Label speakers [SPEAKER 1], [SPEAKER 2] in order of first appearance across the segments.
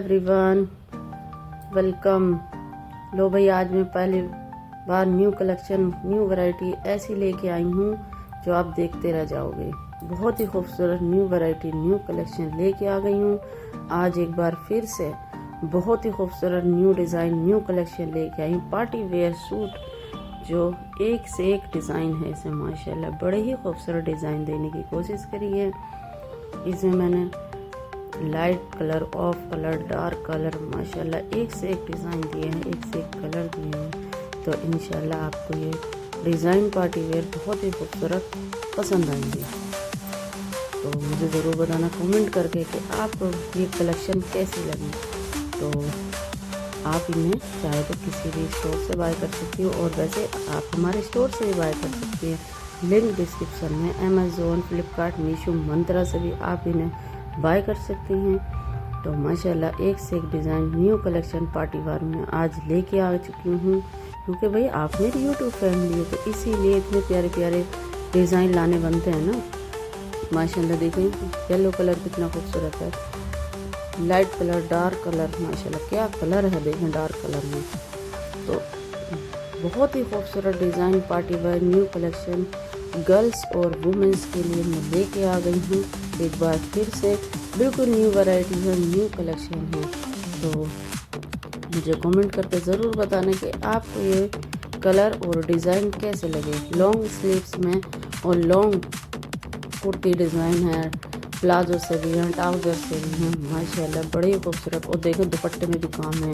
[SPEAKER 1] Everyone, welcome. लो भाई, आज मैं पहली बार न्यू कलेक्शन, न्यू वैरायटी ऐसी लेके आई हूँ जो आप देखते रह जाओगे। बहुत ही खूबसूरत न्यू वैरायटी, न्यू कलेक्शन लेके आ गई हूँ। आज एक बार फिर से बहुत ही खूबसूरत न्यू डिज़ाइन, न्यू कलेक्शन लेके आई हूँ। पार्टी वेयर सूट जो एक से एक डिज़ाइन है, इसे माशाल्लाह बड़े ही खूबसूरत डिज़ाइन देने की कोशिश करी है। इसमें मैंने light colour, of colour, dark colour, माशाल्लाह एक से एक डिज़ाइन दिए हैं, एक से एक कलर दिए हैं। तो इंशाल्लाह आपको ये डिज़ाइन पार्टी वेयर बहुत ही खूबसूरत पसंद आएंगे। तो मुझे ज़रूर बताना कमेंट करके कि आपको ये कलेक्शन कैसी लगी। तो आप इन्हें चाहे तो किसी भी स्टोर से बाय कर सकती हो, और वैसे आप हमारे स्टोर से भी बाय कर सकती हैं। लिंक डिस्क्रिप्शन में अमेज़ोन, फ्लिपकार्ट, मीशो, मंत्रा से भी आप इन्हें बाय कर सकती हैं। तो माशाल्लाह एक से एक design, new collection party wear में आज लेके आ चुकी हूँ, क्योंकि भाई आप मेरी यूट्यूब फैमिली है, तो इसीलिए इतने प्यारे प्यारे डिज़ाइन लाने बनते हैं ना। माशाल्लाह देखें, येलो कलर कितना खूबसूरत है, लाइट कलर, डार्क कलर, माशाल्लाह क्या कलर है देखें डार्क कलर में। तो बहुत ही खूबसूरत design party wear new collection girls और वुमेंस के लिए मैं लेके आ गई हूँ। एक बार फिर से बिल्कुल न्यू वैरायटी है, न्यू कलेक्शन है। तो मुझे कमेंट करके ज़रूर बताना कि आपको ये कलर और डिज़ाइन कैसे लगे। लॉन्ग स्लीव्स में और लॉन्ग कुर्ती डिज़ाइन है, प्लाजो से भी हैं, ट्राउज़र से भी हैं, माशाल्लाह बड़े ही खूबसूरत। और देखें दुपट्टे में भी काम है,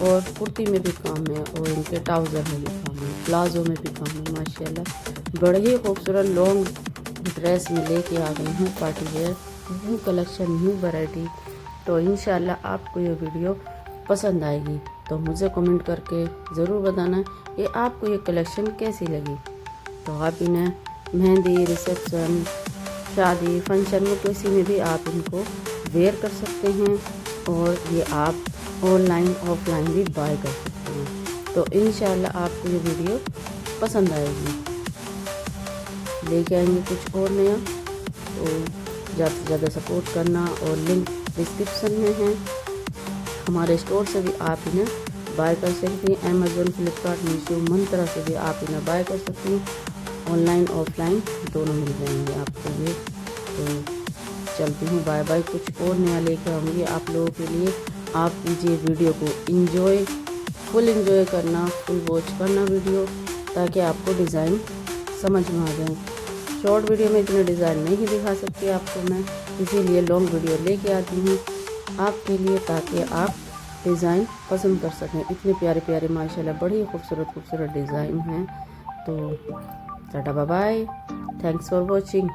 [SPEAKER 1] और कुर्ती में भी काम है, और इनके ट्राउज़र में भी काम है, प्लाजो में भी काम है। माशाल्लाह बड़े ही खूबसूरत लॉन्ग ड्रेस में लेके आ गई हूँ party wear new collection, new variety. तो इंशाल्लाह आपको ये वीडियो पसंद आएगी। तो मुझे कमेंट करके ज़रूर बताना कि आपको ये कलेक्शन कैसी लगी। तो आप इन्हें मेहंदी, रिसेप्शन, शादी, फंक्शन में किसी में भी आप इनको वेयर कर सकते हैं, और ये आप ऑनलाइन ऑफलाइन भी बाय कर सकते हैं। तो इंशाल्लाह आपको ये वीडियो पसंद आएगी। लेके आएंगे कुछ और नया, तो ज़्यादा से ज़्यादा सपोर्ट करना। और लिंक डिस्क्रिप्शन में है, हमारे स्टोर से भी आप इन्हें बाय कर सकती हैं। अमेज़ोन, फ्लिपकार्ट, मीशो, मंत्रा से भी आप इन्हें बाय कर सकती हैं। ऑनलाइन ऑफलाइन दोनों मिल जाएंगे आपको ये। तो चलती हूँ, बाय बाय। कुछ और नया लेकर आऊँगी आप लोगों के लिए। आप कीजिए वीडियो को इंजॉय, फुल इंजॉय करना, फुल वॉच करना वीडियो, ताकि आपको डिज़ाइन समझ में आ जाए। शॉर्ट वीडियो में इतने डिज़ाइन नहीं दिखा सकती आपको मैं, इसीलिए लॉन्ग वीडियो लेके आती हूँ आपके लिए, ताकि आप डिज़ाइन पसंद कर सकें। इतने प्यारे प्यारे माशाल्लाह बड़ी ही खूबसूरत खूबसूरत डिज़ाइन हैं। तो tata bye bye, thanks for watching.